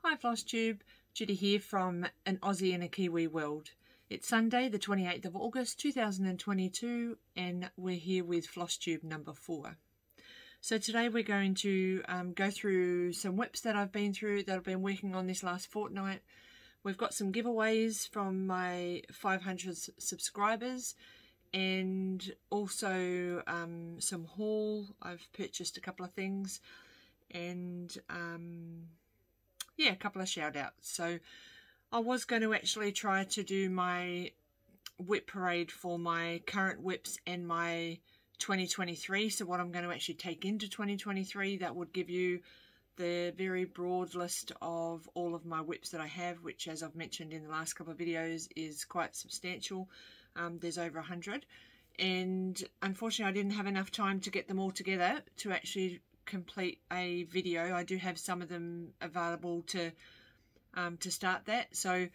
Hi Flosstube, Judy here from an Aussie and a Kiwi world. It's Sunday the 28th of August 2022 and we're here with Flosstube number 4. So today we're going to go through some WIPs that I've been through, that I've been working on this last fortnight. We've got some giveaways from my 500 subscribers and also some haul. I've purchased a couple of things and yeah, a couple of shout outs. So I was going to actually try to do my WIP parade for my current WIPs and my 2023. So what I'm going to actually take into 2023, that would give you the very broad list of all of my WIPs that I have, which, as I've mentioned in the last couple of videos, is quite substantial. There's over 100, and unfortunately I didn't have enough time to get them all together to actually complete a video. I do have some of them available to start that, so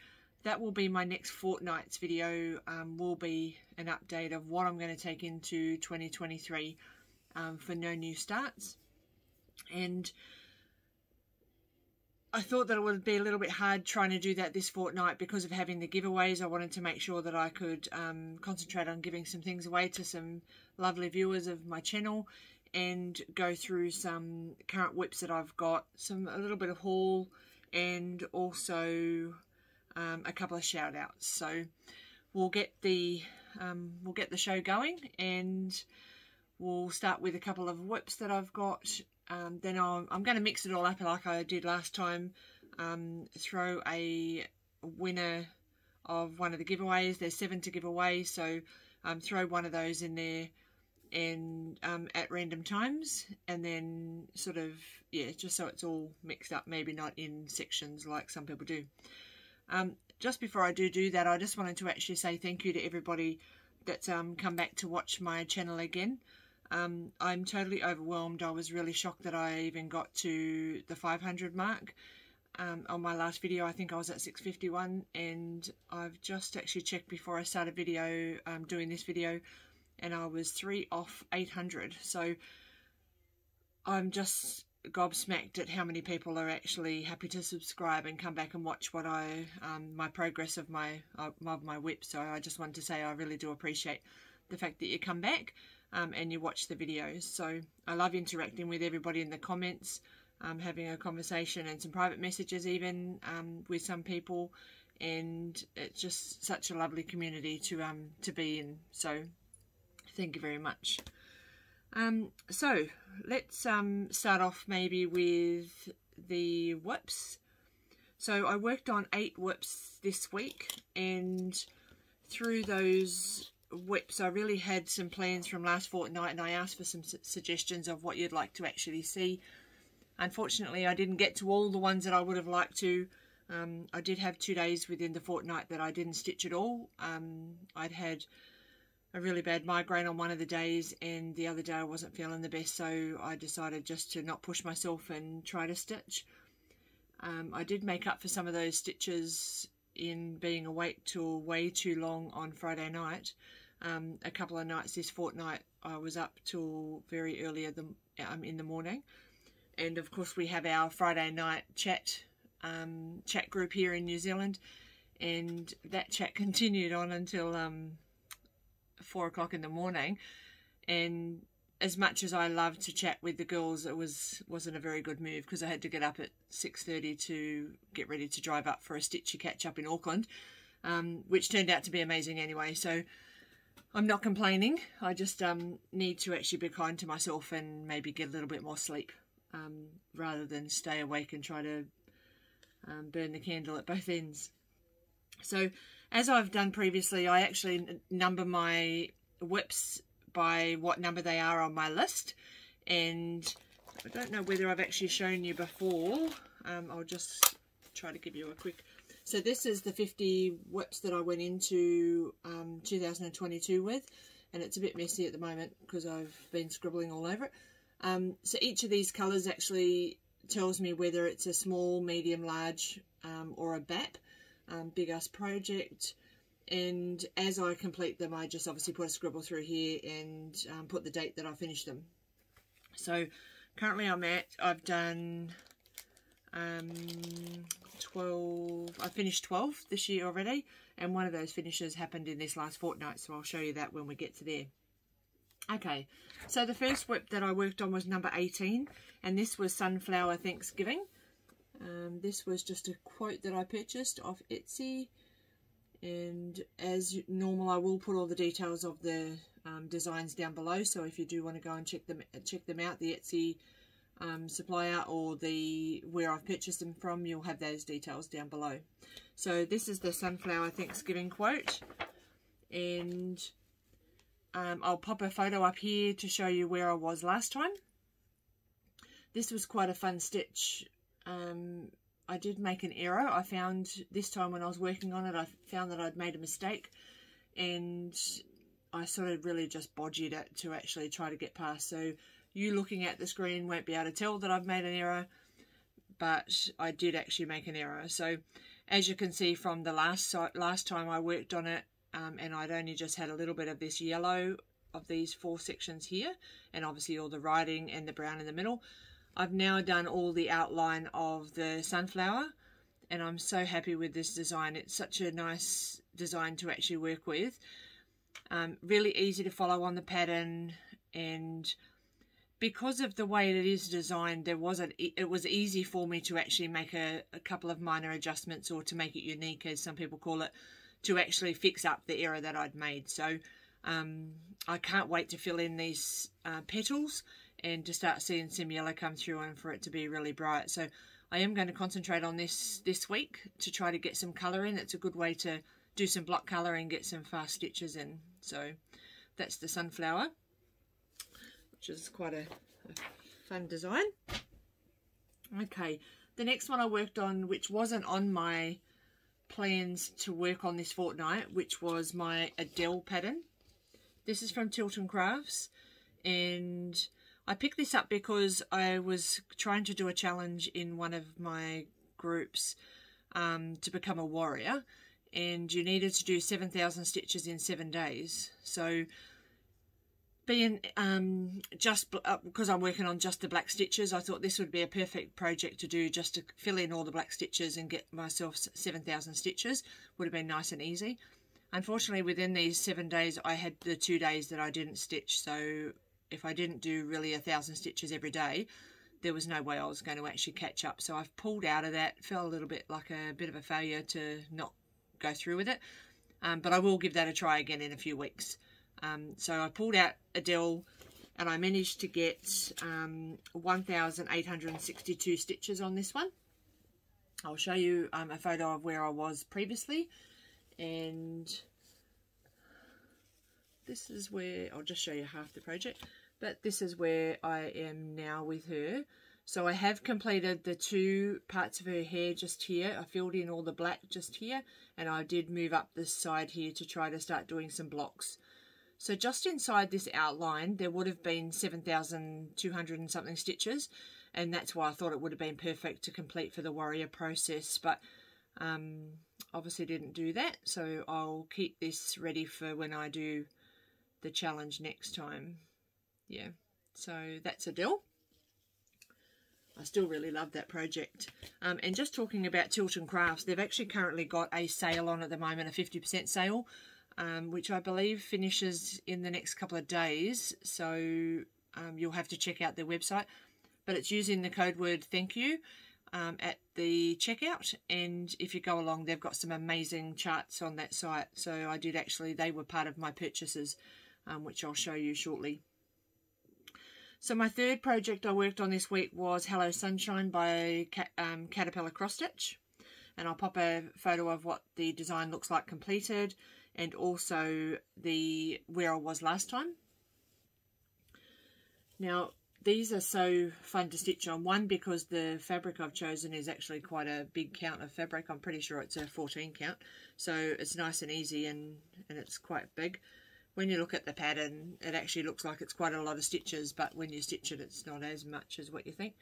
that will be my next fortnight's video. Will be an update of what I'm going to take into 2023 for no new starts. And I thought that it would be a little bit hard trying to do that this fortnight because of having the giveaways. I wanted to make sure that I could concentrate on giving some things away to some lovely viewers of my channel and go through some current WIPs that I've got, a little bit of haul, and also a couple of shout outs. So we'll get the show going, and we'll start with a couple of WIPs that I've got. Then I'm going to mix it all up like I did last time. Throw a winner of one of the giveaways. There's 7 to give away, so throw one of those in there and at random times, and then sort of, yeah, just so it's all mixed up, maybe not in sections like some people do. Just before I do that, I just wanted to actually say thank you to everybody that's come back to watch my channel again. I'm totally overwhelmed. I was really shocked that I even got to the 500 mark. On my last video, I think I was at 651, and I've just actually checked before I started doing this video, and I was 3 off 800. So I'm just gobsmacked at how many people are actually happy to subscribe and come back and watch what my progress of my WIP. So I just wanted to say I really do appreciate the fact that you come back and you watch the videos. So I love interacting with everybody in the comments, having a conversation and some private messages even with some people, and it's just such a lovely community to be in. So thank you very much. So let's start off maybe with the WIPs. So I worked on 8 WIPs this week, and through those WIPs I really had some plans from last fortnight, and I asked for some suggestions of what you'd like to actually see. Unfortunately I didn't get to all the ones that I would have liked to. I did have 2 days within the fortnight that I didn't stitch at all. I'd had a really bad migraine on one of the days, and the other day I wasn't feeling the best, so I decided just to not push myself and try to stitch. I did make up for some of those stitches in being awake till way too long on Friday night. A couple of nights this fortnight I was up till very early in the morning, and of course we have our Friday night chat group here in New Zealand, and that chat continued on until 4 o'clock in the morning. And as much as I love to chat with the girls, it wasn't a very good move, because I had to get up at 6:30 to get ready to drive up for a Stitchy catch up in Auckland, which turned out to be amazing anyway. So I'm not complaining. I just need to actually be kind to myself and maybe get a little bit more sleep, rather than stay awake and try to burn the candle at both ends. So as I've done previously, I actually number my WIPs by what number they are on my list, and I don't know whether I've actually shown you before. I'll just try to give you a quick. So this is the 50 WIPs that I went into 2022 with, and it's a bit messy at the moment because I've been scribbling all over it. So each of these colours actually tells me whether it's a small, medium, large, or a BAP, Big Us Project. And as I complete them, I just obviously put a scribble through here and put the date that I finished them. So currently I've done 12, I finished 12 this year already, and one of those finishes happened in this last fortnight, so I'll show you that when we get to there. Okay, so the first WIP that I worked on was number 18, and this was Sunflower Thanksgiving. This was just a quote that I purchased off Etsy, and as normal I will put all the details of the designs down below, so if you do want to go and check them out, the Etsy supplier or the where I've purchased them from, you'll have those details down below. So this is the Sunflower Thanksgiving quote, and I'll pop a photo up here to show you where I was last time. This was quite a fun stitch. I did make an error. I found this time when I was working on it, I found that I'd made a mistake, and I sort of really just bodged it to actually try to get past. So you looking at the screen won't be able to tell that I've made an error, but I did actually make an error. So as you can see from the last time I worked on it, and I'd only just had a little bit of this yellow of these 4 sections here, and obviously all the writing and the brown in the middle. I've now done all the outline of the sunflower, and I'm so happy with this design. It's such a nice design to actually work with. Really easy to follow on the pattern, and because of the way it is designed, it was easy for me to actually make a couple of minor adjustments, or to make it unique, as some people call it, to actually fix up the error that I'd made. So I can't wait to fill in these petals and to start seeing some yellow come through, and for it to be really bright. So I am going to concentrate on this week to try to get some colour in. It's a good way to do some block colour and get some fast stitches in. So that's the sunflower, which is quite a fun design. Okay, the next one I worked on, which wasn't on my plans to work on this fortnight, which was my Adele pattern. This is from Tilton Crafts, and I picked this up because I was trying to do a challenge in one of my groups to become a warrior, and you needed to do 7,000 stitches in 7 days. So being because I'm working on just the black stitches, I thought this would be a perfect project to do, just to fill in all the black stitches and get myself 7,000 stitches. Would have been nice and easy. Unfortunately, within these 7 days, I had the 2 days that I didn't stitch, so if I didn't do really 1,000 stitches every day, there was no way I was going to actually catch up. So I've pulled out of that. Felt a little bit like a bit of a failure to not go through with it, but I will give that a try again in a few weeks. So I pulled out Adele, and I managed to get 1,862 stitches on this one. I'll show you a photo of where I was previously, and this is where, I'll just show you half the project, but this is where I am now with her. So I have completed the 2 parts of her hair just here. I filled in all the black just here, and I did move up this side here to try to start doing some blocks. So just inside this outline, there would have been 7,200 and something stitches, and that's why I thought it would have been perfect to complete for the warrior process, but obviously didn't do that. So I'll keep this ready for when I do the challenge next time. Yeah, so that's Adele. I still really love that project. And just talking about Tilton Crafts, they've actually currently got a sale on at the moment, a 50% sale, which I believe finishes in the next couple of days. So you'll have to check out their website. But it's using the code word thank you at the checkout. And if you go along, they've got some amazing charts on that site. So I did actually, they were part of my purchases, which I'll show you shortly. So my third project I worked on this week was Hello Sunshine by Caterpillar Cross Stitch, and I'll pop a photo of what the design looks like completed, and also where I was last time. Now these are so fun to stitch on, one because the fabric I've chosen is actually quite a big count of fabric. I'm pretty sure it's a 14 count, so it's nice and easy, and it's quite big. When you look at the pattern, it actually looks like it's quite a lot of stitches, but when you stitch it, it's not as much as what you think.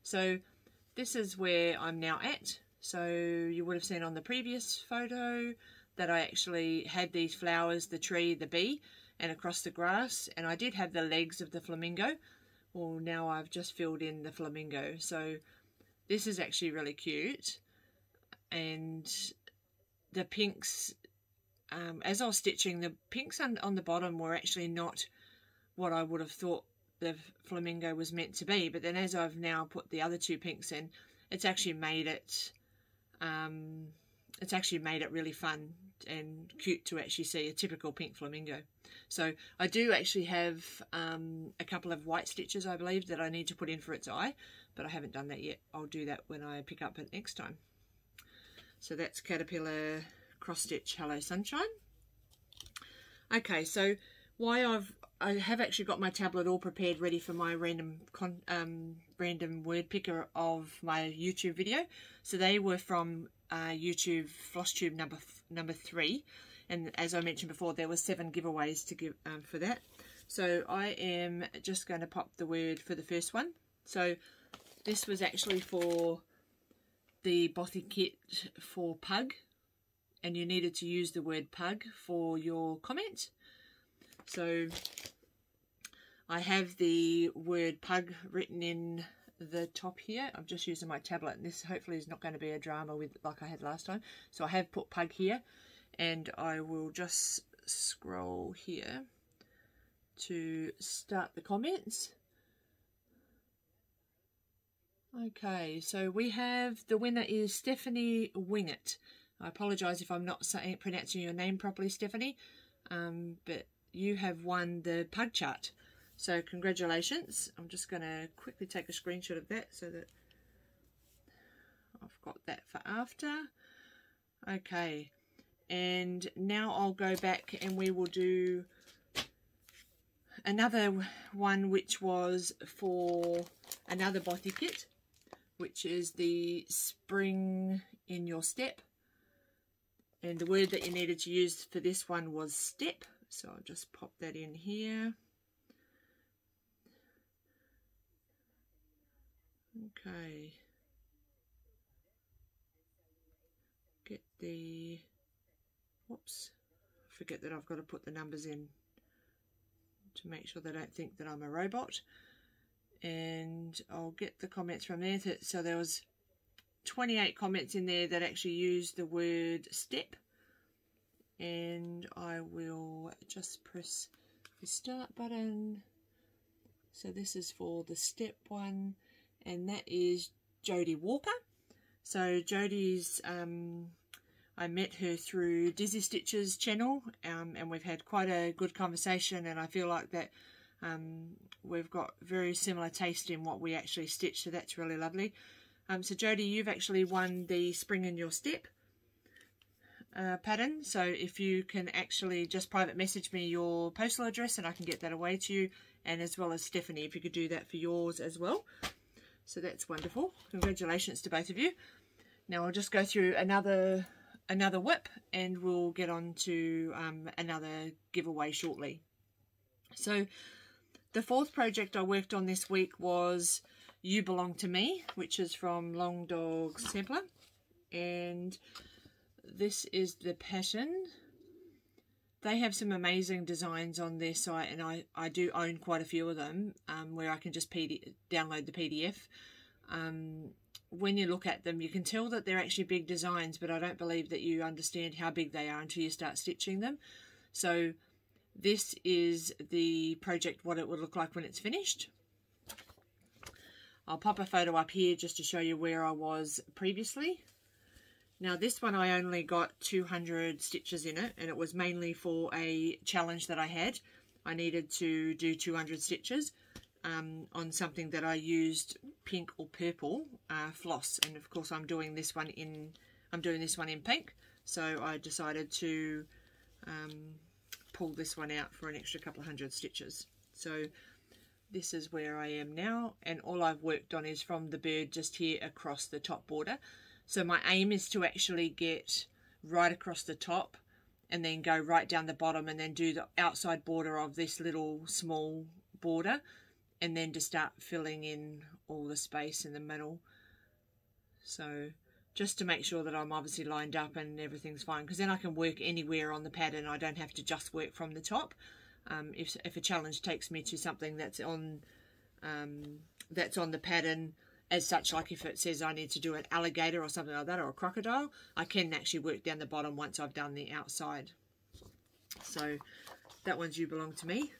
So this is where I'm now at. So you would have seen on the previous photo that I actually had these flowers, the tree, the bee, and across the grass, and I did have the legs of the flamingo. Well, now I've just filled in the flamingo. So this is actually really cute. and the pinks, as I was stitching, the pinks on the bottom were actually not what I would have thought the flamingo was meant to be, but then as I've now put the other two pinks in, it's actually made it really fun and cute to actually see a typical pink flamingo. So I do actually have a couple of white stitches, I believe, that I need to put in for its eye, but I haven't done that yet. I'll do that when I pick up it next time. So that's Caterpillar cross stitch Hello Sunshine. Okay, so I have actually got my tablet all prepared, ready for my random word picker of my YouTube video. So they were from YouTube Flosstube number 3, and as I mentioned before, there were 7 giveaways to give for that. So I am just going to pop the word for the first one. So this was actually for the Bothy kit for pug, and you needed to use the word pug for your comment. So I have the word pug written in the top here. I'm just using my tablet, and this hopefully is not going to be a drama with like I had last time. So I have put pug here, and I will just scroll here to start the comments. Okay, so we have, the winner is Stephanie Wingett. I apologise if I'm not pronouncing your name properly, Stephanie, but you have won the pug chart. So congratulations. I'm just going to quickly take a screenshot of that so that I've got that for after. Okay, and now I'll go back and we will do another one, which was for another Bothy kit, which is the Spring in Your Step. And the word that you needed to use for this one was step. So I'll just pop that in here. Okay. Get the, whoops, forget that I've got to put the numbers in to make sure they don't think that I'm a robot. And I'll get the comments from there. So there was 28 comments in there that actually used the word step. And I will just press the start button. So this is for the step one, and that is Jodee Walker. So Jodee's, I met her through Dizzy Stitch's channel, and we've had quite a good conversation, and I feel like that we've got very similar taste in what we actually stitch, so that's really lovely. So Jodee, you've actually won the Spring in Your Step pattern, so if you can actually just private message me your postal address and I can get that away to you, and as well as Stephanie, if you could do that for yours as well. So that's wonderful. Congratulations to both of you. Now I'll just go through another WIP and we'll get on to another giveaway shortly. So the fourth project I worked on this week was You Belong to Me, which is from Long Dog Sampler, and this is the pattern. They have some amazing designs on their site, and I do own quite a few of them, where I can just download the PDF. When you look at them, you can tell that they're actually big designs, but I don't believe that you understand how big they are until you start stitching them. So this is the project, what it would look like when it's finished. I'll pop a photo up here just to show you where I was previously. Now this one I only got 200 stitches in it, and it was mainly for a challenge that I had. I needed to do 200 stitches on something that I used pink or purple floss, and of course I'm doing this one in pink, so I decided to pull this one out for an extra couple of hundred stitches. So this is where I am now, and all I've worked on is from the bird just here across the top border. So my aim is to actually get right across the top and then go right down the bottom and then do the outside border of this little small border, and then to start filling in all the space in the middle. So just to make sure that I'm obviously lined up and everything's fine, because then I can work anywhere on the pattern. I don't have to just work from the top. If a challenge takes me to something that's on the pattern as such, like if it says I need to do an alligator or something like that, or a crocodile, I can actually work down the bottom once I've done the outside. So that one's You Belong to Me.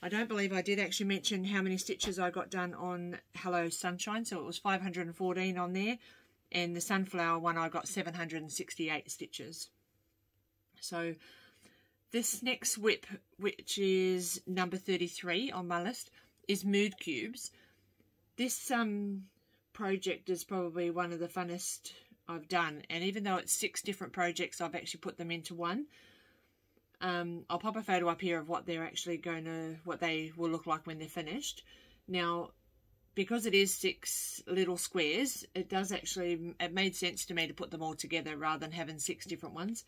I don't believe I did actually mention how many stitches I got done on Hello Sunshine, so it was 514 on there, and the sunflower one I got 768 stitches. So this next WIP, which is number 33 on my list, is Mood Cubes. This project is probably one of the funnest I've done, and even though it's 6 different projects, I've actually put them into one. I'll pop a photo up here of what they're actually what they will look like when they're finished. Now, because it is 6 little squares, it made sense to me to put them all together rather than having 6 different ones.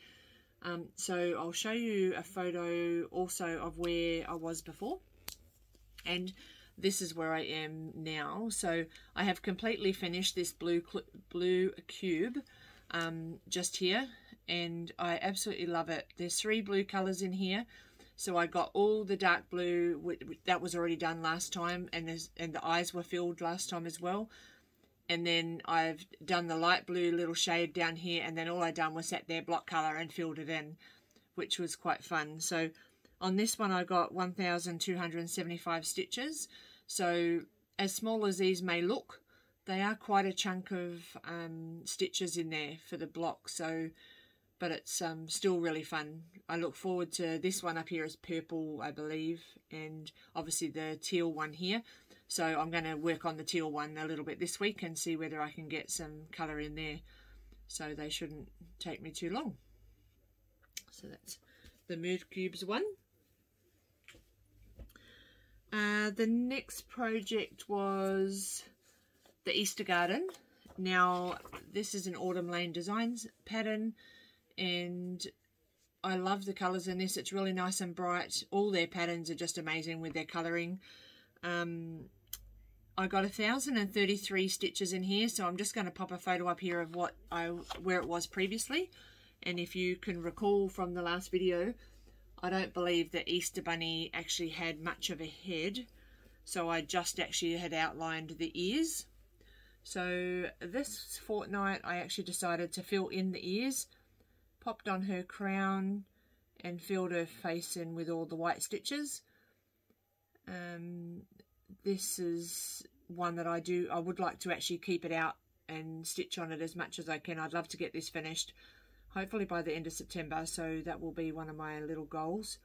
So I'll show you a photo also of where I was before, and this is where I am now. So I have completely finished this blue cube just here, and I absolutely love it. There's 3 blue colors in here, so I got all the dark blue that was already done last time, and the eyes were filled last time as well. And then I've done the light blue little shade down here, and then all I done was set their block color and filled it in, which was quite fun. So on this one I got 1,275 stitches. So as small as these may look, they are quite a chunk of stitches in there for the block. So, but it's still really fun. I look forward to this one up here is purple, I believe, and obviously the teal one here. So I'm going to work on the teal one a little bit this week and see whether I can get some colour in there. So they shouldn't take me too long. So that's the Mood Cubes one. The next project was the Easter Garden. Now this is an Autumn Lane Designs pattern, and I love the colours in this. It's really nice and bright. All their patterns are just amazing with their colouring. I got 1,033 stitches in here, so I'm just going to pop a photo up here of where it was previously. And if you can recall from the last video, I don't believe the Easter Bunny actually had much of a head, so I just actually had outlined the ears. So this fortnight I actually decided to fill in the ears, popped on her crown and filled her face in with all the white stitches. This is one that I would like to actually keep it out and stitch on it as much as I can. I'd love to get this finished hopefully by the end of September, so that will be one of my little goals.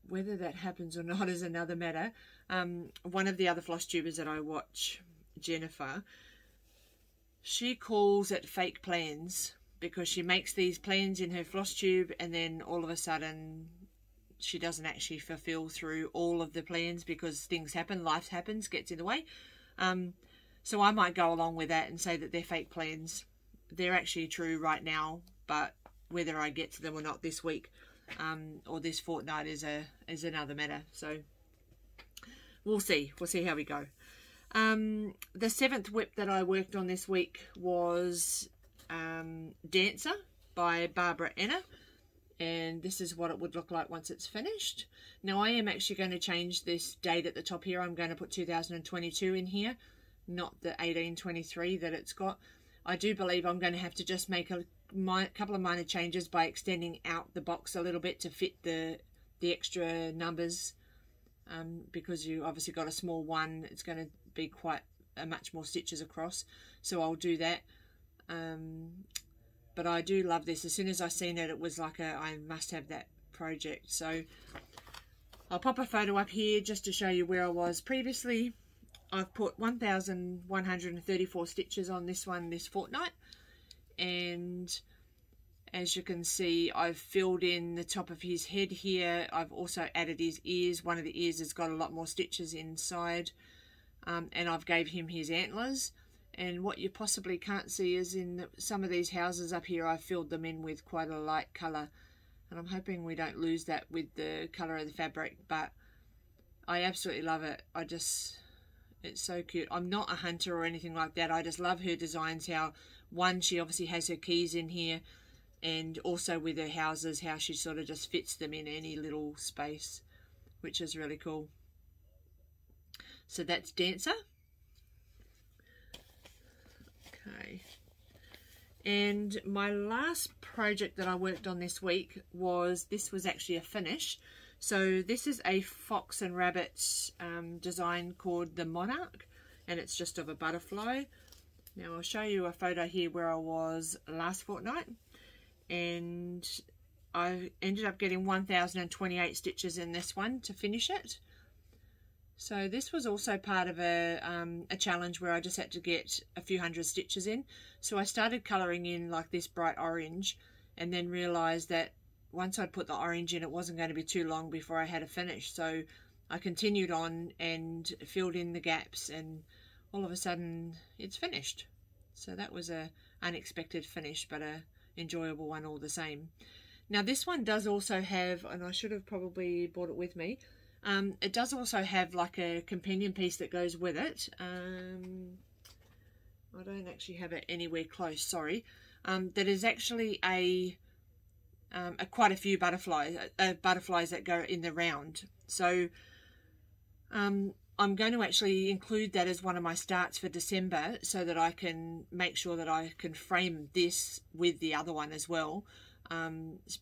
Whether that happens or not is another matter. One of the other Flosstubers that I watch, Jennifer, she calls it fake plans, because she makes these plans in her Flosstube and then all of a sudden she doesn't actually fulfill through all of the plans because things happen, life happens, gets in the way. So I might go along with that and say that they're fake plans. They're actually true right now, but whether I get to them or not this week or this fortnight is another matter. So we'll see how we go. The 7th WIP that I worked on this week was Dancer by Barbara Anna, and this is what it would look like once it's finished. Now I am actually going to change this date at the top here. I'm going to put 2022 in here, not the 1823 that it's got. I do believe I'm going to have to just make a couple of minor changes by extending out the box a little bit to fit the extra numbers, because you obviously got a small one. It's going to be quite much more stitches across, so I'll do that. But I do love this. As soon as I seen it, it was like I must have that project. So I'll pop a photo up here just to show you where I was previously. I've put 1,134 stitches on this one this fortnight, and as you can see, I've filled in the top of his head here. I've also added his ears. One of the ears has got a lot more stitches inside, and I've gave him his antlers. And what you possibly can't see is in some of these houses up here, I've filled them in with quite a light colour, and I'm hoping we don't lose that with the colour of the fabric, but I absolutely love it. It's so cute. I'm not a hunter or anything like that. I just love her designs, how one, she obviously has her keys in here, and also with her houses, how she sort of just fits them in any little space, which is really cool. So that's Dancer. Okay. And my last project that I worked on this week was, this was actually a finish. So this is a fox and rabbit design called the Monarch, and it's just of a butterfly. Now I'll show you a photo here where I was last fortnight, and I ended up getting 1028 stitches in this one to finish it. So this was also part of a challenge where I just had to get a few hundred stitches in. So I started colouring in like this bright orange, and then realised that once I'd put the orange in, it wasn't going to be too long before I had a finish. So I continued on and filled in the gaps, and all of a sudden it's finished. So that was a unexpected finish, but a enjoyable one all the same. Now this one does also have, and I should have probably brought it with me, it does also have like a companion piece that goes with it. I don't actually have it anywhere close, sorry. That is actually quite a few butterflies that go in the round. So I'm going to actually include that as one of my starts for December, so that I can make sure that I can frame this with the other one as well,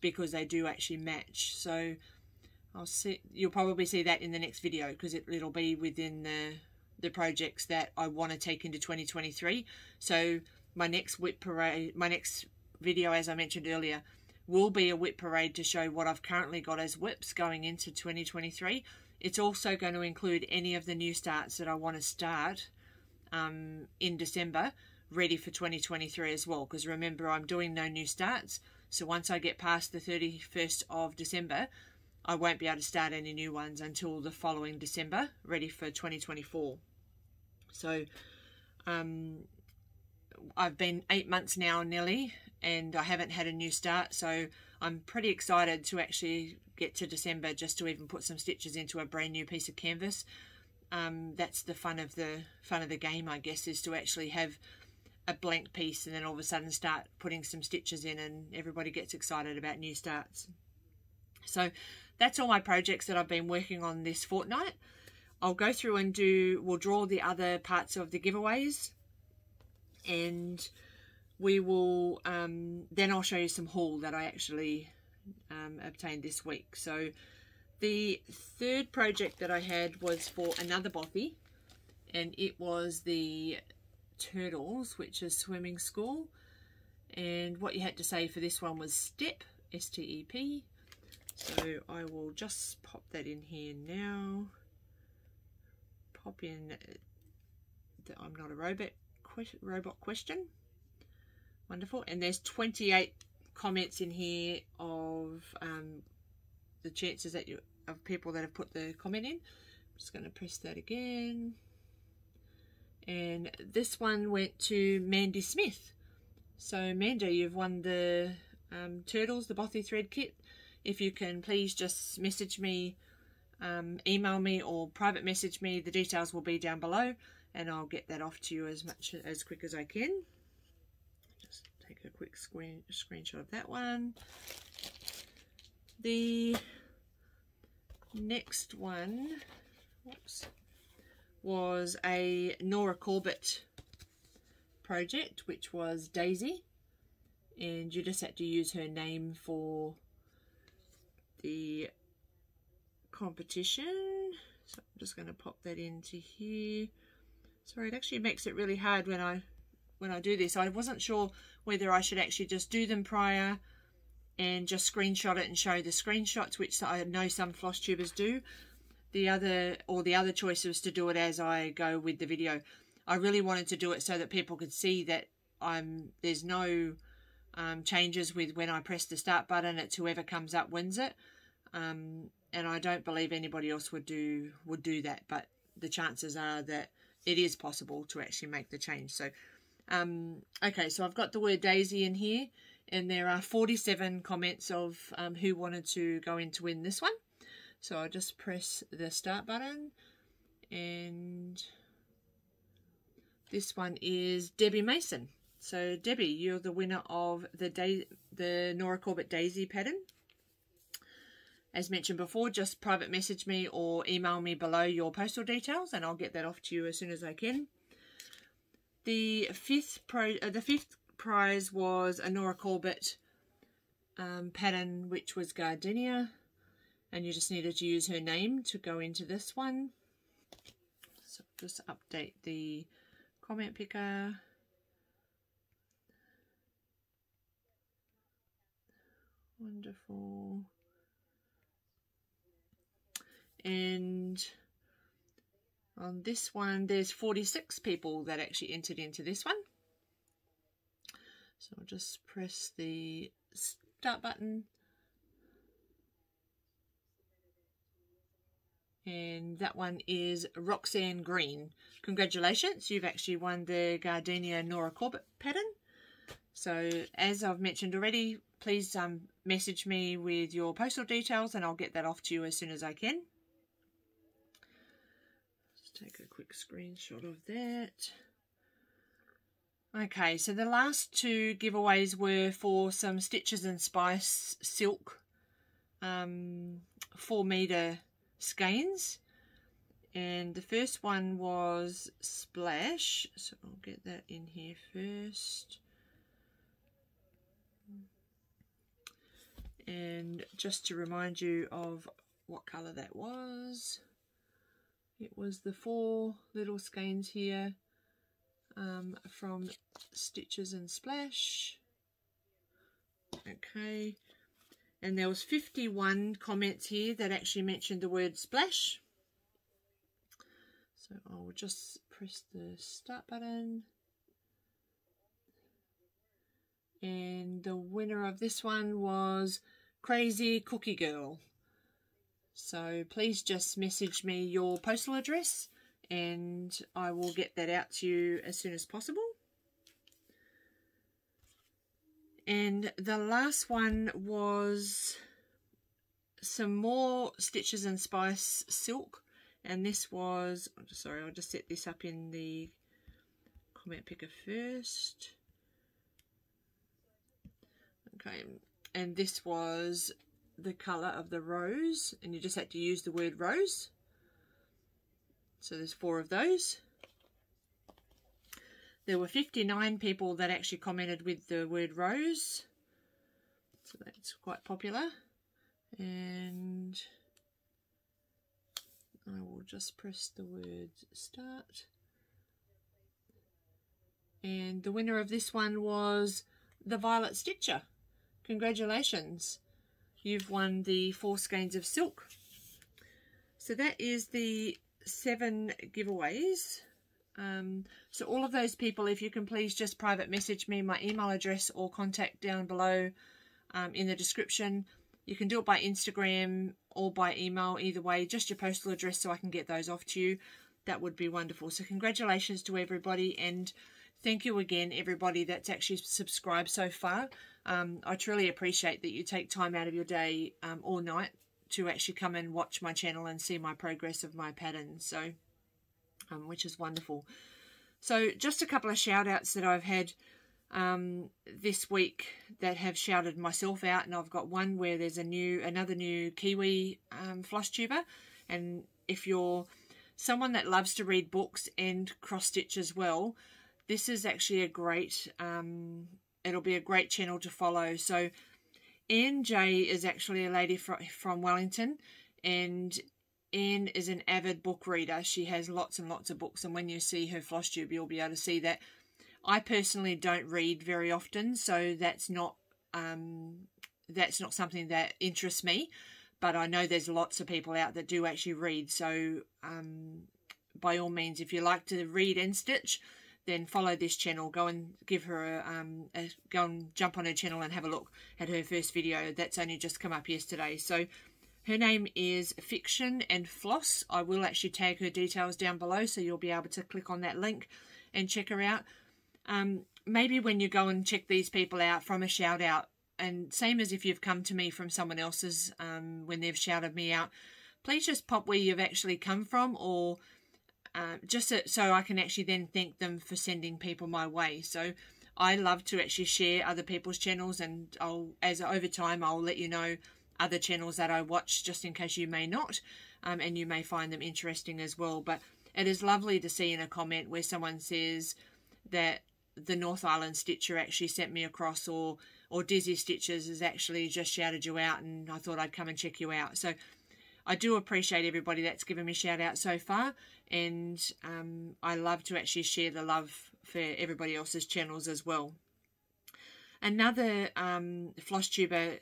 because they do actually match. So you'll probably see that in the next video, because it'll be within the projects that I want to take into 2023. So my next WIP parade, my next video, as I mentioned earlier, will be a WIP parade to show what I've currently got as WIPs going into 2023. It's also going to include any of the new starts that I want to start in December, ready for 2023 as well, because remember, I'm doing no new starts. So once I get past the 31st of December, I won't be able to start any new ones until the following December, ready for 2024. So I've been 8 months now nearly, and I haven't had a new start, so I'm pretty excited to actually get to December just to even put some stitches into a brand new piece of canvas. That's the fun of the game, I guess, is to actually have a blank piece and then all of a sudden start putting some stitches in, and everybody gets excited about new starts. So that's all my projects that I've been working on this fortnight. I'll go through and we'll draw the other parts of the giveaways, and we will then I'll show you some haul that I actually obtained this week. So the third project that I had was for another bothy, and it was the Turtles, which is swimming school, and what you had to say for this one was STEP, S-T-E-P. So I will just pop that in here now. Pop in that I'm not a robot question. Wonderful. And there's 28 comments in here of the chances that of people that have put the comment in. I'm just going to press that again. And this one went to Mandy Smith. So Mandy, you've won the Turtles, the Bothy thread kit. If you can please just message me, email me or private message me, the details will be down below, and I'll get that off to you as quick as I can. Just take a quick screenshot of that one. The next one, was a Nora Corbett project, which was Daisy, and you just had to use her name for the competition. So I'm just going to pop that into here. Sorry, it actually makes it really hard when I do this. I wasn't sure whether I should actually just do them prior and just screenshot it and show the screenshots, which I know some floss tubers do. The other choice was to do it as I go with the video. I really wanted to do it so that people could see that there's no changes with when I press the start button. It's whoever comes up wins it, and I don't believe anybody else would do that, but the chances are that it is possible to actually make the change. So okay, so I've got the word Daisy in here, and there are 47 comments of who wanted to go in to win this one. So I'll just press the start button, and this one is Debbie Mason. So Debbie, you're the winner of the Nora Corbett Daisy pattern. As mentioned before, just private message me or email me below your postal details, and I'll get that off to you as soon as I can. The fifth prize was a Nora Corbett pattern, which was Gardenia, and you just needed to use her name to go into this one. So just update the comment picker. Wonderful. And on this one, there's 46 people that actually entered into this one. So I'll just press the start button. And that one is Roxanne Green. Congratulations, you've actually won the Gardenia Nora Corbett pattern. So as I've mentioned already, please message me with your postal details and I'll get that off to you as soon as I can. Let's take a quick screenshot of that. Okay, so the last two giveaways were for some Stitches and Spice silk 4-meter skeins, and the first one was Splash, so I'll get that in here first. And just to remind you of what colour that was, it was the 4 little skeins here from Stitches and Splash. Okay, and there was 51 comments here that actually mentioned the word splash. So I'll just press the start button. And the winner of this one was Crazy Cookiegirl. So please just message me your postal address and I will get that out to you as soon as possible. And the last one was some more Stitches and Spice silk, and this was, sorry, I'll just set this up in the comment picker first. Okay, and this was the colour of the rose, and you just had to use the word rose. So there's 4 of those. There were 59 people that actually commented with the word rose, so that's quite popular. And I will just press the word start. And the winner of this one was the Violet Stitcher. Congratulations, you've won the 4 skeins of silk. So that is the 7 giveaways. So all of those people, if you can please just private message me my email address or contact down below in the description. You can do it by Instagram or by email, either way, just your postal address so I can get those off to you. That would be wonderful. So congratulations to everybody, and thank you again everybody that's actually subscribed so far. I truly appreciate that you take time out of your day or night to actually come and watch my channel and see my progress of my patterns. So which is wonderful. So just a couple of shout outs that I've had this week that have shouted myself out, and I've got one where there's another new Kiwi floss tuber, and if you're someone that loves to read books and cross stitch as well, this is actually a great it'll be a great channel to follow. So Anne J is actually a lady from Wellington, and Anne is an avid book reader. She has lots and lots of books, and when you see her floss tube, you'll be able to see that. I personally don't read very often, so that's not something that interests me. But I know there's lots of people out that do actually read. So by all means, if you like to read and stitch, then follow this channel. Go and give her go and jump on her channel and have a look at her first video. That's only just come up yesterday. So her name is Fiction and Floss. I will actually tag her details down below, so you'll be able to click on that link and check her out. Maybe when you go and check these people out from a shout out, and same as if you've come to me from someone else's when they've shouted me out, please just pop where you've actually come from, or just so I can actually then thank them for sending people my way. So I love to actually share other people's channels, and over time I'll let you know other channels that I watch, just in case you may not, and you may find them interesting as well. But it is lovely to see in a comment where someone says that the North Island Stitcher actually sent me across, or Dizzy Stitches has actually just shouted you out, and I thought I'd come and check you out. So I do appreciate everybody that's given me shout out so far, and I love to actually share the love for everybody else's channels as well. Another Flosstuber,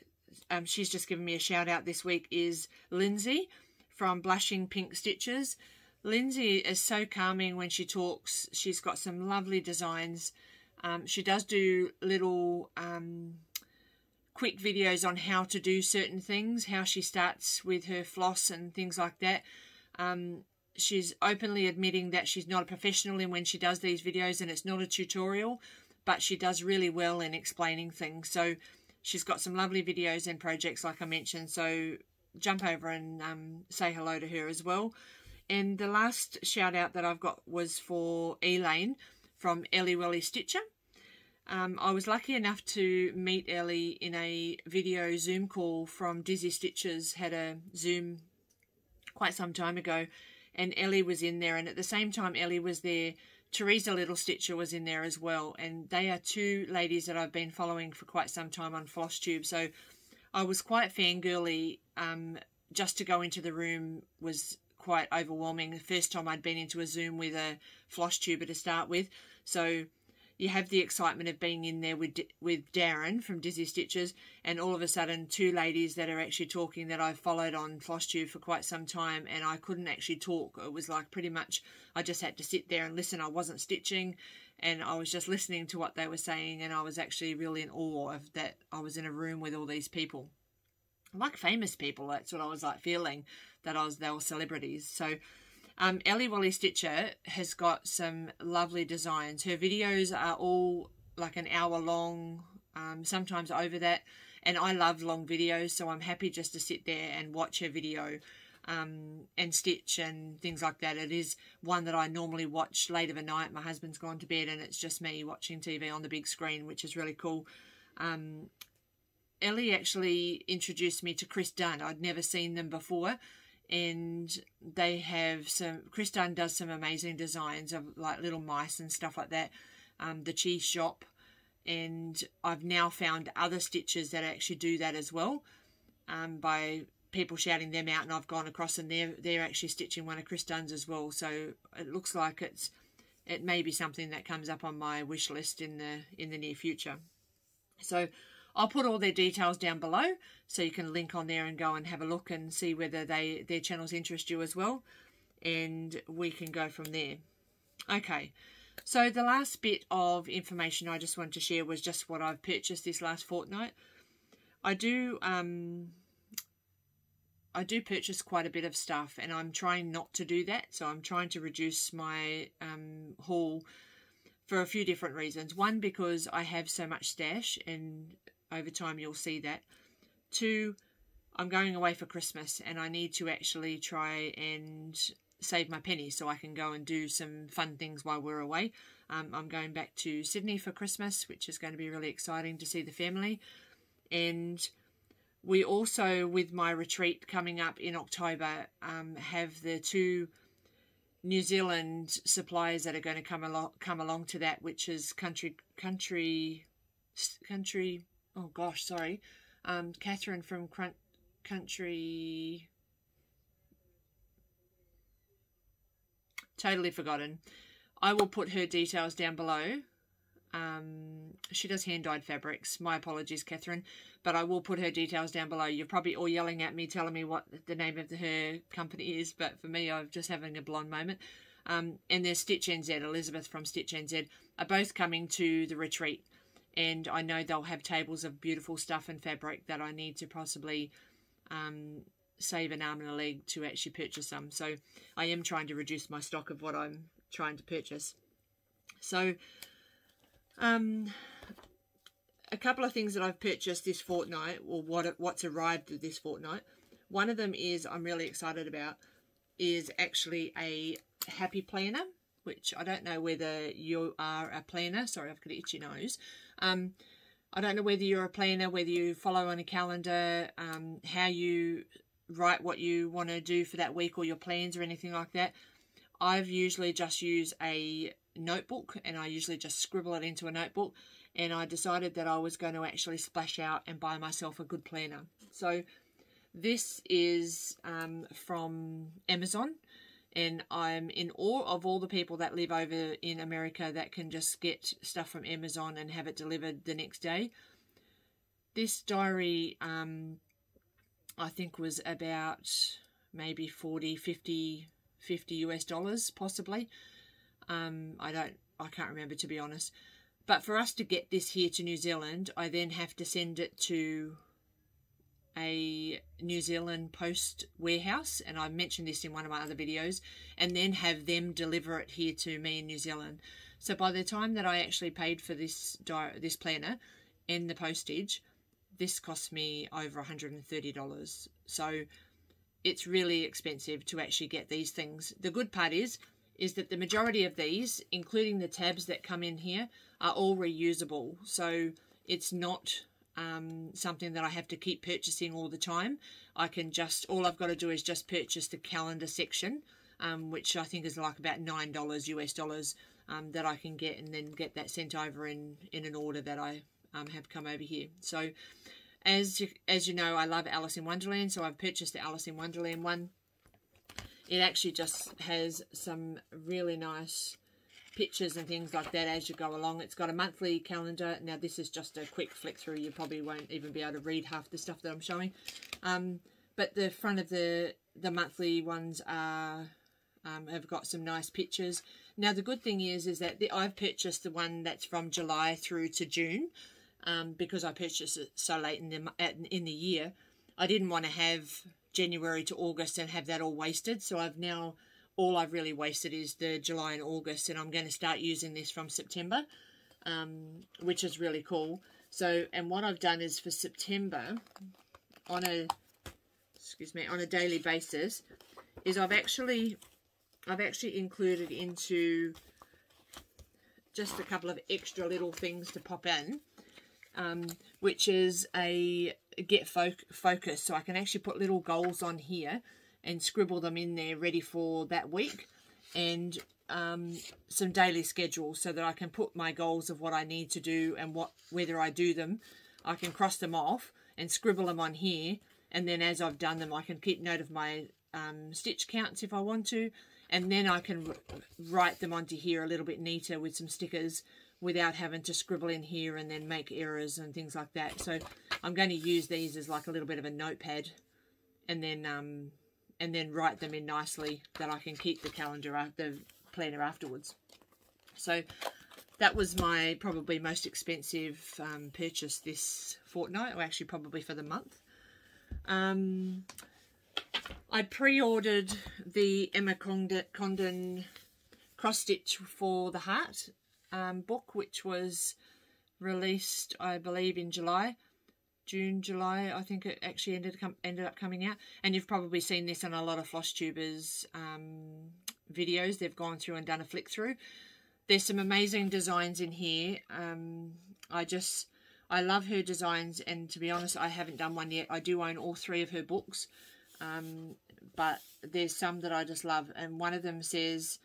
she's just given me a shout out this week, is Lindsi from Blushing Pink Stitches. Lindsi is so calming when she talks. She's got some lovely designs. She does do little quick videos on how to do certain things, how she starts with her floss and things like that. She's openly admitting that she's not a professional in when she does these videos, and it's not a tutorial, but she does really well in explaining things. So she's got some lovely videos and projects like I mentioned, so jump over and say hello to her as well. And the last shout out that I've got was for Elaine from Ellie Welly Stitcher. I was lucky enough to meet Ellie in a video Zoom call from Dizzy Stitches, had a Zoom quite some time ago, and Ellie was in there, and at the same time Ellie was there, Teresa Little Stitcher was in there as well, and they are two ladies that I've been following for quite some time on Flosstube, so I was quite fangirly. Just to go into the room was quite overwhelming. The first time I'd been into a Zoom with a Flosstuber to start with, so you have the excitement of being in there with Darren from Dizzy Stitches, and all of a sudden two ladies that are actually talking that I've followed on Flosstube for quite some time, and I couldn't actually talk. It was like pretty much I just had to sit there and listen. I wasn't stitching, and I was just listening to what they were saying, and I was actually really in awe of that. I was in a room with all these people, like famous people. That's what I was like feeling, that they were celebrities. So Ellie Welly Stitcher has got some lovely designs. Her videos are all like an hour long, sometimes over that, and I love long videos, so I'm happy just to sit there and watch her video and stitch and things like that. It is one that I normally watch late of a night. My husband's gone to bed and it's just me watching TV on the big screen, which is really cool. Ellie actually introduced me to Chris Dunn. I'd never seen them before, and they have some, Chris Dunn does some amazing designs of like little mice and stuff like that, the cheese shop, and I've now found other stitchers that actually do that as well, by people shouting them out, and I've gone across and they're actually stitching one of Chris Dunn's as well. So it looks like it may be something that comes up on my wish list in the near future. So I'll put all their details down below, so you can link on there and go and have a look and see whether their channels interest you as well, and we can go from there. Okay, so the last bit of information I just wanted to share was just what I've purchased this last fortnight. I do purchase quite a bit of stuff, and I'm trying not to do that, so I'm trying to reduce my haul for a few different reasons. One, because I have so much stash, and over time you'll see that. Two, I'm going away for Christmas and I need to actually try and save my pennies so I can go and do some fun things while we're away. I'm going back to Sydney for Christmas, which is going to be really exciting to see the family. And we also, with my retreat coming up in October, have the two New Zealand suppliers that are going to come along to that, which is country. Oh gosh, sorry. Catherine from Country. Totally forgotten. I will put her details down below. She does hand-dyed fabrics. My apologies, Catherine. But I will put her details down below. You're probably all yelling at me, telling me what the name of her company is. But for me, I'm just having a blonde moment. And there's Stitch NZ, Elizabeth from Stitch NZ, are both coming to the retreat. And I know they'll have tables of beautiful stuff and fabric that I need to possibly save an arm and a leg to actually purchase some. So I am trying to reduce my stock of what I'm trying to purchase. So a couple of things that I've purchased this fortnight, or what's arrived this fortnight. One of them is, I'm really excited about, is actually a happy planner, which I don't know whether you are a planner. Sorry, I've got an itchy nose. I don't know whether you're a planner, whether you follow on a calendar, how you write what you want to do for that week or your plans or anything like that. I've usually just used a notebook, and I usually just scribble it into a notebook, and I decided that I was going to actually splash out and buy myself a good planner. So this is from Amazon, and I'm in awe of all the people that live over in America that can just get stuff from Amazon and have it delivered the next day. This diary, I think, was about maybe 40, 50 US dollars, possibly. I can't remember, to be honest. But for us to get this here to New Zealand, I then have to send it to a New Zealand post warehouse, and I mentioned this in one of my other videos, and then have them deliver it here to me in New Zealand. So by the time that I actually paid for this planner and the postage, this cost me over $130. So it's really expensive to actually get these things. The good part is that the majority of these, including the tabs that come in here, are all reusable. So it's not something that I have to keep purchasing all the time. I can just, all I've got to do is just purchase the calendar section, which I think is like about $9 US dollars that I can get, and then get that sent over in an order that I have come over here. So as you know, I love Alice in Wonderland, so I've purchased the Alice in Wonderland one. It actually just has some really nice pictures and things like that as you go along. It's got a monthly calendar. Now this is just a quick flick through. You probably won't even be able to read half the stuff that I'm showing. But the front of the monthly ones are have got some nice pictures. Now the good thing is that I've purchased the one that's from July through to June, because I purchased it so late in the year. I didn't want to have January to August and have that all wasted. So all I've really wasted is the July and August, and I'm going to start using this from September, which is really cool. So, and what I've done is for September, on a daily basis, is I've actually included into just a couple of extra little things to pop in, which is a get focus. So I can actually put little goals on here and scribble them in there ready for that week, and some daily schedules, so that I can put my goals of what I need to do and whether I do them. I can cross them off and scribble them on here, and then as I've done them I can keep note of my stitch counts if I want to, and then I can write them onto here a little bit neater with some stickers without having to scribble in here and then make errors and things like that. So I'm going to use these as like a little bit of a notepad, and then write them in nicely that I can keep the planner afterwards. So that was my probably most expensive purchase this fortnight, or actually probably for the month. I pre-ordered the Emma Congdon cross stitch for the heart book, which was released, I believe, in July, I think it actually ended up coming out. And you've probably seen this on a lot of Flosstubers videos. They've gone through and done a flick through. There's some amazing designs in here. I love her designs, and to be honest, I haven't done one yet. I do own all 3 of her books, but there's some that I just love, and one of them says,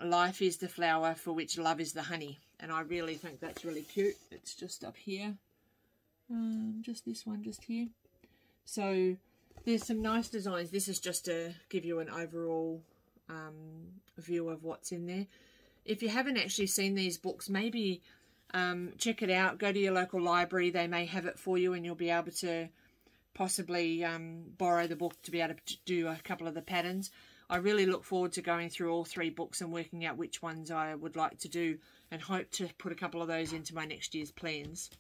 life is the flower for which love is the honey, and I really think that's really cute. It's just up here. Just this one just here. So there's some nice designs. This is just to give you an overall view of what's in there. If you haven't actually seen these books, maybe check it out. Go to your local library. They may have it for you, and you'll be able to possibly borrow the book to be able to do a couple of the patterns. I really look forward to going through all 3 books and working out which ones I would like to do, and hope to put a couple of those into my next year's plans.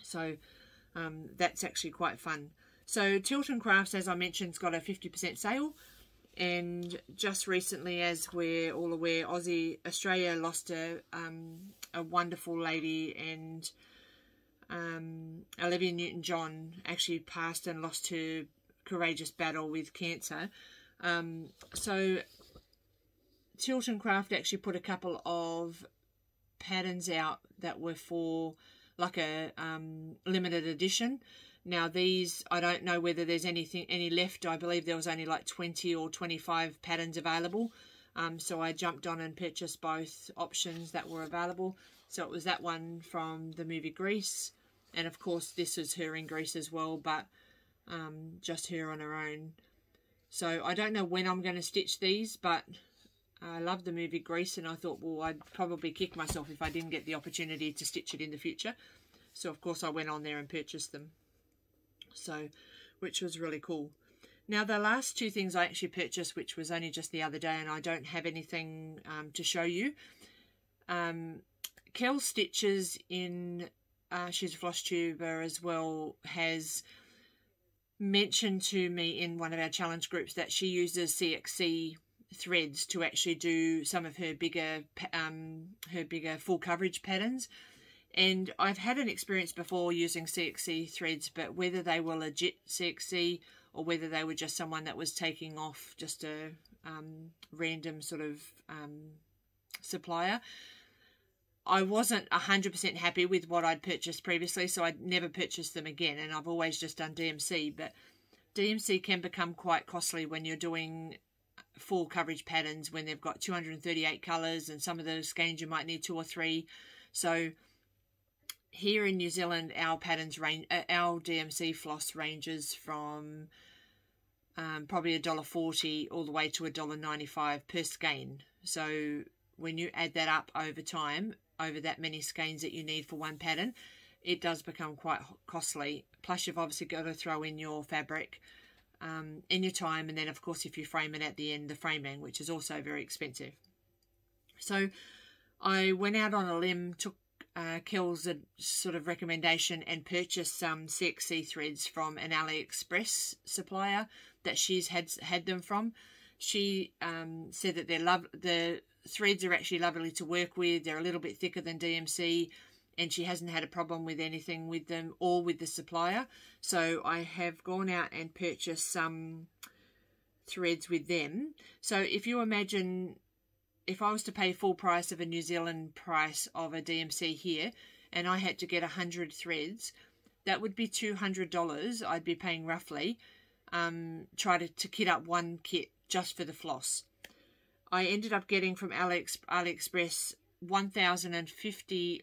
So that's actually quite fun. So Tilton Crafts, as I mentioned, has got a 50% sale, and just recently, as we're all aware, Australia lost a wonderful lady, and Olivia Newton-John actually passed and lost her courageous battle with cancer. So Tilton Craft actually put a couple of patterns out that were for like a limited edition. Now these, I don't know whether there's any left. I believe there was only like 20 or 25 patterns available. So I jumped on and purchased both options that were available. So it was that one from the movie Grease, and of course this is her in Grease as well, but just her on her own. So I don't know when I'm going to stitch these, but I love the movie Grease, and I thought, well, I'd probably kick myself if I didn't get the opportunity to stitch it in the future. So of course I went on there and purchased them, so which was really cool. Now the last two things I actually purchased, which was only just the other day, and I don't have anything to show you. Kel Stitches in, she's a Flosstuber as well, has mentioned to me in one of our challenge groups that she uses CXC Threads to actually do some of her bigger full coverage patterns. And I've had an experience before using CXC Threads, but whether they were legit CXC or whether they were just someone that was taking off just a random sort of supplier, I wasn't 100% happy with what I'd purchased previously, so I'd never purchased them again, and I've always just done DMC. But DMC can become quite costly when you're doing full coverage patterns, when they've got 238 colours, and some of those skeins you might need 2 or 3. So here in New Zealand, our patterns range, our DMC floss ranges from probably $1.40 all the way to $1.95 per skein. So when you add that up over time, over that many skeins that you need for one pattern, it does become quite costly. Plus you've obviously got to throw in your fabric, in your time, and then of course if you frame it at the end, the framing, which is also very expensive. So I went out on a limb, took Kel's sort of recommendation, and purchased some CXC threads from an AliExpress supplier that she's had them from. She said that the threads are actually lovely to work with. They're a little bit thicker than DMC, and she hasn't had a problem with anything with them or with the supplier. So I have gone out and purchased some threads with them. So if you imagine, if I was to pay full price of a New Zealand price of a DMC here, and I had to get 100 threads, that would be $200 I'd be paying roughly, try to kit up one kit just for the floss. I ended up getting from AliExpress 1,050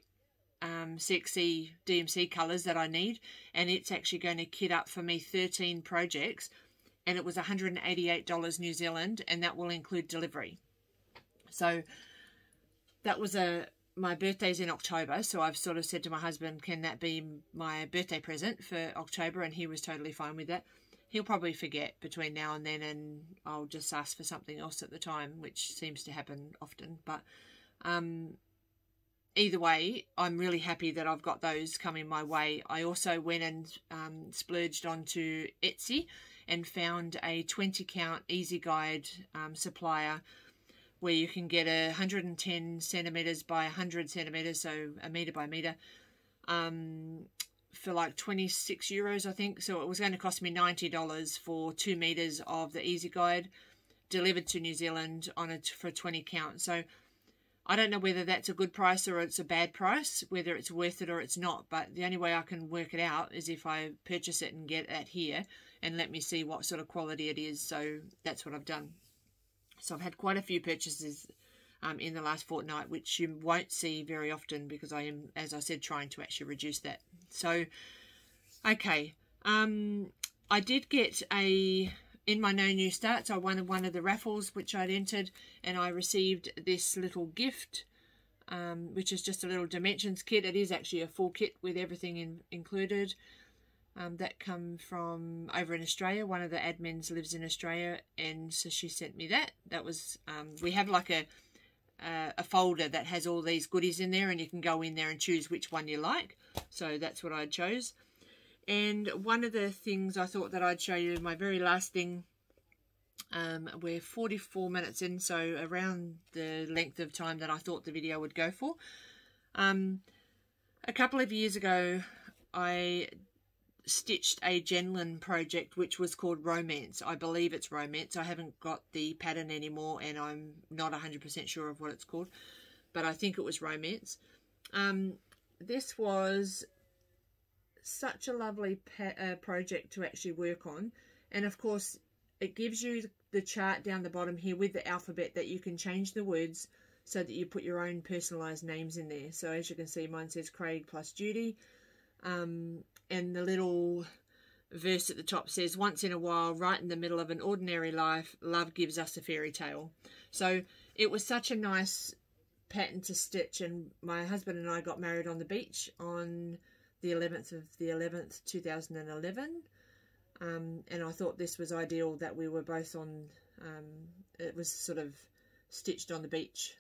CXC DMC colours that I need, and it's actually going to kit up for me 13 projects, and it was $188 New Zealand, and that will include delivery. So that was my birthday's in October, so I've sort of said to my husband, can that be my birthday present for October? And he was totally fine with that. He'll probably forget between now and then, and I'll just ask for something else at the time, which seems to happen often. But either way, I'm really happy that I've got those coming my way. I also went and splurged onto Etsy and found a 20 count easy guide supplier, where you can get 110 centimetres by 100 centimetres, so a metre by metre, for like €26, I think. So it was going to cost me $90 for 2 metres of the easy guide, delivered to New Zealand for a 20 count. So I don't know whether that's a good price or it's a bad price, whether it's worth it or it's not, but the only way I can work it out is if I purchase it and get it here and let me see what sort of quality it is. So that's what I've done. So I've had quite a few purchases in the last fortnight, which you won't see very often because I am, as I said, trying to actually reduce that. So, okay. I did get in my No New Starts, I won one of the raffles which I'd entered, and I received this little gift, which is just a little dimensions kit. It is actually a full kit with everything included. That come from over in Australia. One of the admins lives in Australia, and so she sent me that. That was we have like a folder that has all these goodies in there, and you can go in there and choose which one you like. So that's what I chose. And one of the things I thought that I'd show you, my very last thing, we're 44 minutes in, so around the length of time that I thought the video would go for. A couple of years ago, I stitched a Genlin project which was called Romance. I believe it's Romance. I haven't got the pattern anymore, and I'm not 100% sure of what it's called, but I think it was Romance. This was such a lovely project to actually work on, and of course it gives you the chart down the bottom here with the alphabet that you can change the words so that you put your own personalised names in there. So as you can see, mine says Craig plus Judy. And the little verse at the top says, once in a while, right in the middle of an ordinary life, love gives us a fairy tale. So it was such a nice pattern to stitch, and my husband and I got married on the beach on the 11th of the 11th 2011, and I thought this was ideal that we were both on, it was sort of stitched on the beach,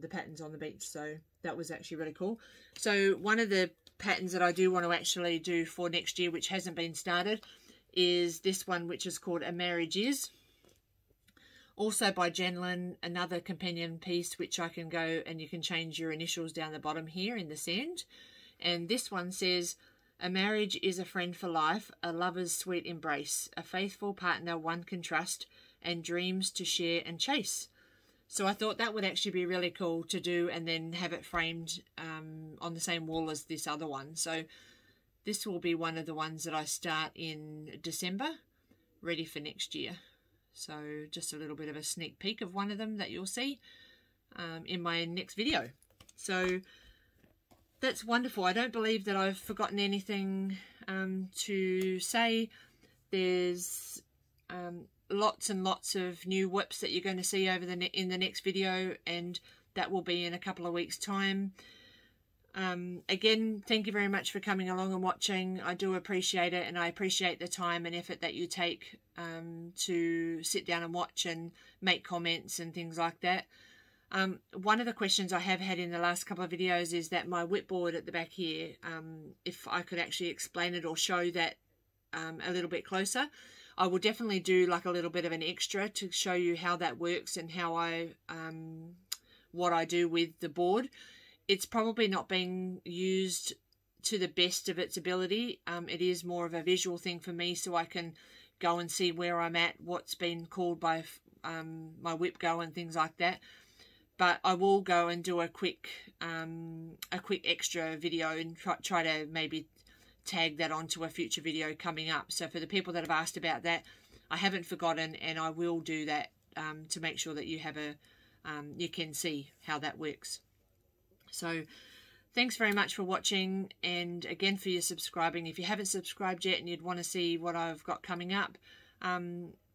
the patterns on the beach, so that was actually really cool. So one of the patterns that I do want to actually do for next year, which hasn't been started, is this one, which is called A Marriage Is, also by Jenlyn, another companion piece which I can go and you can change your initials down the bottom here in the sand. And this one says, a marriage is a friend for life, a lover's sweet embrace, a faithful partner one can trust, and dreams to share and chase. So I thought that would actually be really cool to do and then have it framed on the same wall as this other one. So this will be one of the ones that I start in December, ready for next year. So just a little bit of a sneak peek of one of them that you'll see in my next video. So that's wonderful. I don't believe that I've forgotten anything to say. There's lots and lots of new WIPS that you're going to see over in the next video, and that will be in a couple of weeks' time. Again, thank you very much for coming along and watching. I do appreciate it, and I appreciate the time and effort that you take to sit down and watch and make comments and things like that. One of the questions I have had in the last couple of videos is that my whip board at the back here, if I could actually explain it or show that a little bit closer. I will definitely do like a little bit of an extra to show you how that works and how I what I do with the board. It's probably not being used to the best of its ability. It is more of a visual thing for me, so I can go and see where I'm at, what's been called by my whip go and things like that. But I will go and do a quick extra video and try to maybe tag that onto a future video coming up. So for the people that have asked about that, I haven't forgotten, and I will do that to make sure that you have a you can see how that works. So thanks very much for watching, and again for your subscribing. If you haven't subscribed yet and you'd want to see what I've got coming up,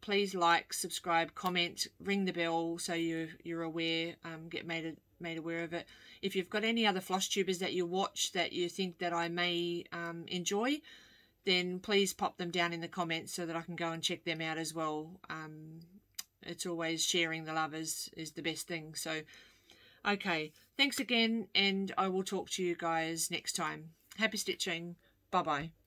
please like, subscribe, comment, ring the bell so you're aware, get made aware of it. If you've got any other Flosstubers that you watch that you think that I may enjoy, then please pop them down in the comments so that I can go and check them out as well. It's always sharing the love is the best thing. So, okay, thanks again, and I will talk to you guys next time. Happy stitching. Bye-bye.